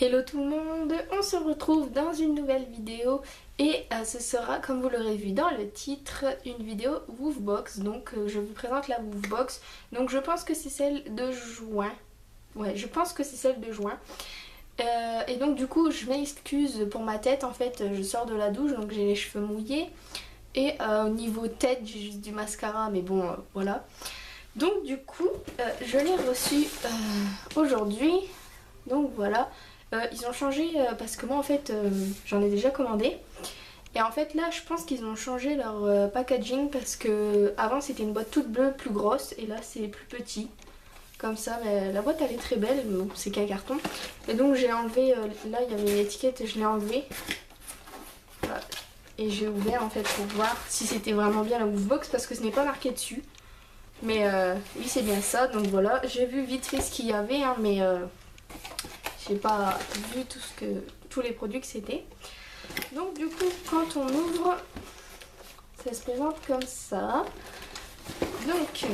Hello tout le monde, on se retrouve dans une nouvelle vidéo et ce sera, comme vous l'aurez vu dans le titre, une vidéo Woofbox. Donc je vous présente la Woofbox. Donc je pense que c'est celle de juin. Ouais, je pense que c'est celle de juin. Et donc du coup je m'excuse pour ma tête, en fait je sors de la douche donc j'ai les cheveux mouillés. Et au niveau tête j'ai juste du mascara, mais bon voilà. Donc du coup je l'ai reçu aujourd'hui. Donc voilà. Ils ont changé parce que moi en fait j'en ai déjà commandé. Et en fait là je pense qu'ils ont changé leur packaging parce que avant c'était une boîte toute bleue plus grosse et là c'est plus petit. Comme ça, mais la boîte elle est très belle, mais bon, c'est qu'un carton. Et donc j'ai enlevé, là il y avait une étiquette et je l'ai enlevée. Voilà. Et j'ai ouvert en fait pour voir si c'était vraiment bien la Woofbox parce que ce n'est pas marqué dessus. Mais oui c'est bien ça, donc voilà. J'ai vu vite fait ce qu'il y avait, hein, mais j'ai pas vu tous les produits que c'était. Donc du coup quand on ouvre, ça se présente comme ça. Donc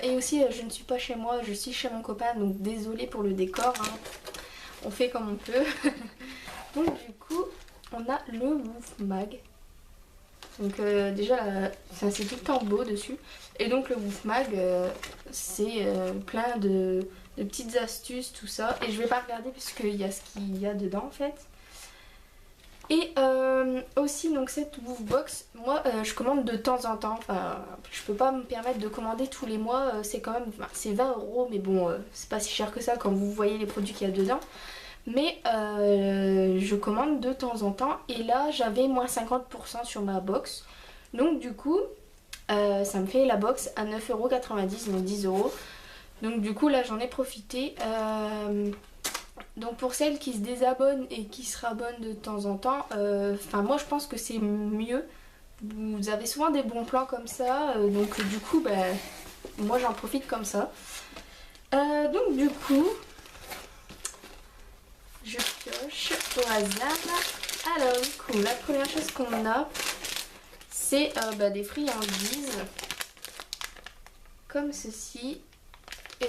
et aussi je ne suis pas chez moi, je suis chez mon copain, donc désolée pour le décor, hein. On fait comme on peut. Donc du coup on a le Woofmag. Donc déjà c'est tout en beau dessus. Et donc le Woofmag c'est plein de petites astuces, tout ça. Et je vais pas regarder puisqu'il y a ce qu'il y a dedans en fait. Et aussi donc cette Woofbox, moi je commande de temps en temps, enfin je peux pas me permettre de commander tous les mois, c'est quand même, c'est 20 €, mais bon c'est pas si cher que ça quand vous voyez les produits qu'il y a dedans. Mais je commande de temps en temps et là j'avais moins 50% sur ma box. Donc du coup ça me fait la box à 9,90 €, donc 10 €. Donc du coup là j'en ai profité. Donc pour celles qui se désabonnent et qui se rabonnent de temps en temps, moi je pense que c'est mieux. Vous avez souvent des bons plans comme ça, donc du coup moi j'en profite comme ça. Donc du coup je pioche au hasard. Alors du coup la première chose qu'on a c'est des friandises comme ceci.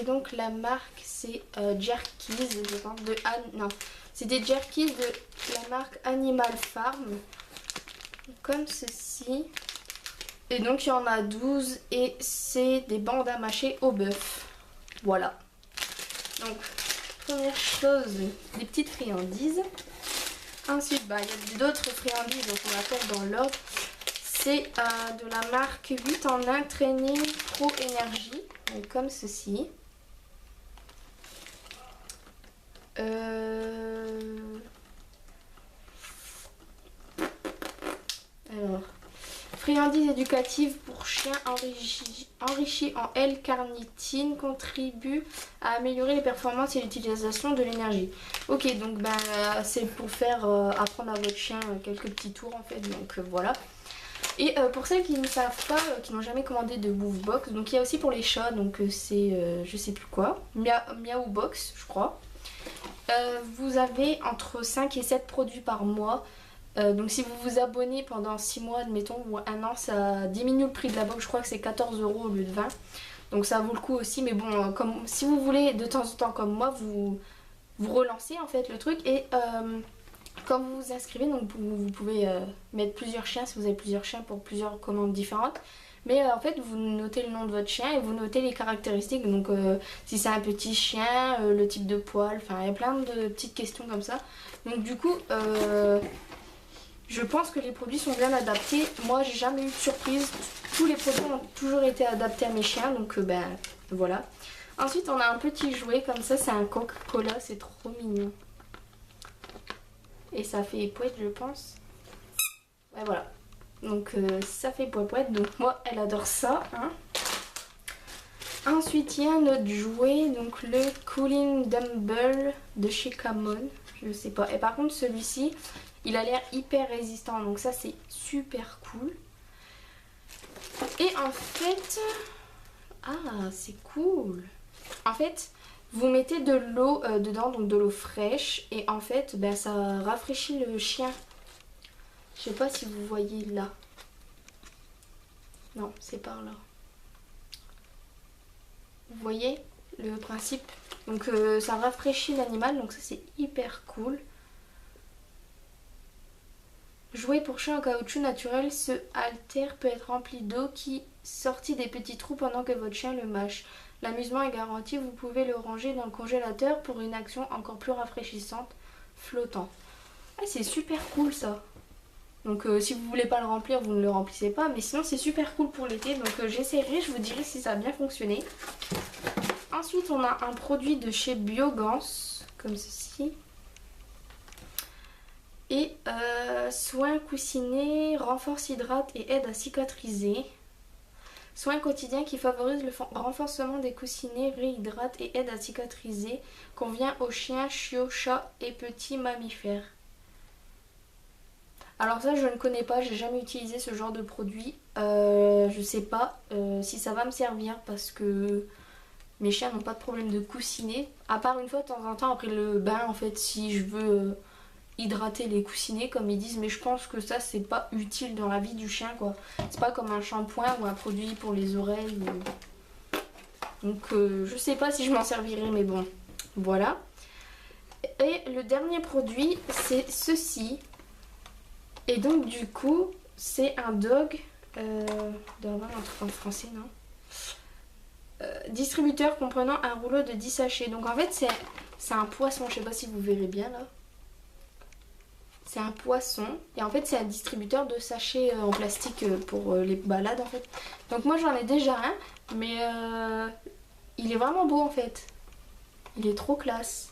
Et donc la marque c'est Jerkies, je pense, non, c'est des Jerkies de la marque Animal Farm, comme ceci. Et donc il y en a 12 et c'est des bandes à mâcher au bœuf. Voilà. Donc première chose, des petites friandises. Ensuite il y a d'autres friandises, donc on va faire dans l'ordre. C'est de la marque 8 en 1 Training Pro Énergie, donc comme ceci. Alors, friandises éducatives pour chiens enrichies en L-carnitine contribuent à améliorer les performances et l'utilisation de l'énergie. Ok, donc c'est pour faire apprendre à votre chien quelques petits tours en fait, donc voilà. Et pour celles qui ne savent pas, qui n'ont jamais commandé de Woofbox, donc il y a aussi pour les chats, donc c'est je sais plus quoi, Miaou Box je crois. Vous avez entre 5 et 7 produits par mois. Donc si vous vous abonnez pendant 6 mois, admettons, ou 1 an, ça diminue le prix de la box. Je crois que c'est 14 € au lieu de 20. Donc ça vaut le coup aussi. Mais bon, comme, si vous voulez de temps en temps comme moi, vous relancez en fait le truc. Et quand vous vous inscrivez, donc vous pouvez mettre plusieurs chiens si vous avez plusieurs chiens pour plusieurs commandes différentes. Mais en fait vous notez le nom de votre chien et vous notez les caractéristiques. Donc si c'est un petit chien, le type de poil, enfin il y a plein de petites questions comme ça. Donc du coup je pense que les produits sont bien adaptés. Moi j'ai jamais eu de surprise. Tous les produits ont toujours été adaptés à mes chiens. Donc voilà. Ensuite on a un petit jouet comme ça, c'est un Coca-Cola, c'est trop mignon. Et ça fait poète je pense. Ouais voilà. Donc ça fait poète, donc moi elle adore ça, hein. Ensuite il y a un autre jouet, donc le Cooling Dumble de chez Camon, je sais pas. Et par contre celui-ci il a l'air hyper résistant, donc ça c'est super cool. Et en fait, c'est cool. En fait vous mettez de l'eau dedans, donc de l'eau fraîche, et en fait ça rafraîchit le chien. Je sais pas si vous voyez là. Non, c'est par là. Vous voyez le principe? Donc ça rafraîchit l'animal, donc ça c'est hyper cool. Jouet pour chien en caoutchouc naturel, ce halter peut être rempli d'eau qui sortit des petits trous pendant que votre chien le mâche. L'amusement est garanti, vous pouvez le ranger dans le congélateur pour une action encore plus rafraîchissante, flottant. Ah, c'est super cool ça. Donc si vous voulez pas le remplir, vous ne le remplissez pas, mais sinon c'est super cool pour l'été, donc j'essaierai, je vous dirai si ça a bien fonctionné. Ensuite on a un produit de chez Biogans, comme ceci. Et soins coussinets, renforce, hydrate et aide à cicatriser. Soins quotidiens qui favorisent le renforcement des coussinets, réhydrate et aide à cicatriser. Convient aux chiens, chiots, chats et petits mammifères. Alors ça je ne connais pas, j'ai jamais utilisé ce genre de produit. Je sais pas si ça va me servir parce que mes chiens n'ont pas de problème de coussinets. À part une fois de temps en temps après le bain en fait si je veux... hydrater les coussinets comme ils disent, mais je pense que ça c'est pas utile dans la vie du chien quoi. C'est pas comme un shampoing ou un produit pour les oreilles donc je sais pas si je m'en servirai, mais bon voilà. Et le dernier produit c'est ceci, et donc du coup c'est un dog doit avoir un truc en français, non, distributeur comprenant un rouleau de 10 sachets. Donc en fait c'est un poisson, je sais pas si vous verrez bien là. C'est un poisson et en fait c'est un distributeur de sachets en plastique pour les balades en fait. Donc moi j'en ai déjà un, mais il est vraiment beau en fait. Il est trop classe.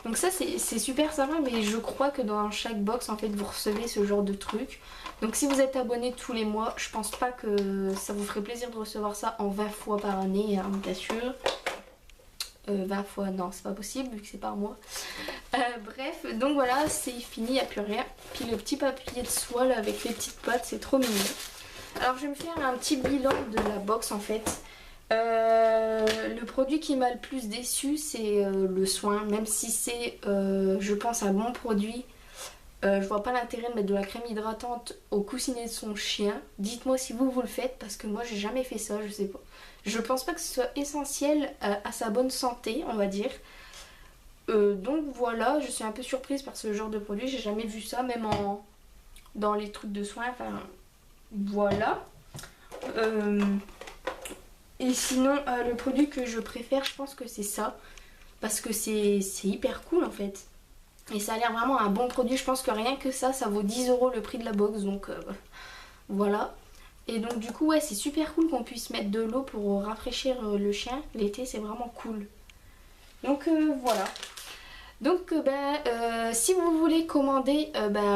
Donc ça c'est super sympa, mais je crois que dans chaque box en fait vous recevez ce genre de truc. Donc si vous êtes abonné tous les mois, je pense pas que ça vous ferait plaisir de recevoir ça en 20 fois par année, hein, bien sûr. 20 fois, non c'est pas possible vu que c'est par mois. Bref, donc voilà, c'est fini, il n'y a plus rien. Puis le petit papier de soie là avec les petites pattes, c'est trop mignon. Alors je vais me faire un petit bilan de la box en fait. Le produit qui m'a le plus déçu c'est le soin, même si c'est je pense un bon produit. Je vois pas l'intérêt de mettre de la crème hydratante au coussinet de son chien. Dites-moi si vous le faites parce que moi j'ai jamais fait ça, je sais pas. Je pense pas que ce soit essentiel à sa bonne santé, on va dire. Donc voilà, je suis un peu surprise par ce genre de produit, j'ai jamais vu ça, même dans les trucs de soins, enfin voilà. Et sinon, le produit que je préfère, je pense que c'est ça, parce que c'est hyper cool en fait. Et ça a l'air vraiment un bon produit, je pense que rien que ça vaut 10 € le prix de la box, donc voilà. Et donc du coup, ouais, c'est super cool qu'on puisse mettre de l'eau pour rafraîchir le chien, l'été c'est vraiment cool. Donc voilà. Donc si vous voulez commander,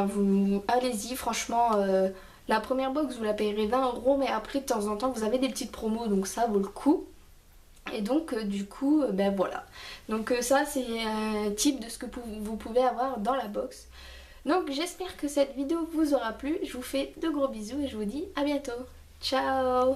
vous allez-y, franchement la première box vous la payerez 20 €, mais après de temps en temps vous avez des petites promos, donc ça vaut le coup. Et donc du coup voilà. Donc ça c'est un type de ce que vous pouvez avoir dans la box. Donc j'espère que cette vidéo vous aura plu, je vous fais de gros bisous et je vous dis à bientôt. Ciao!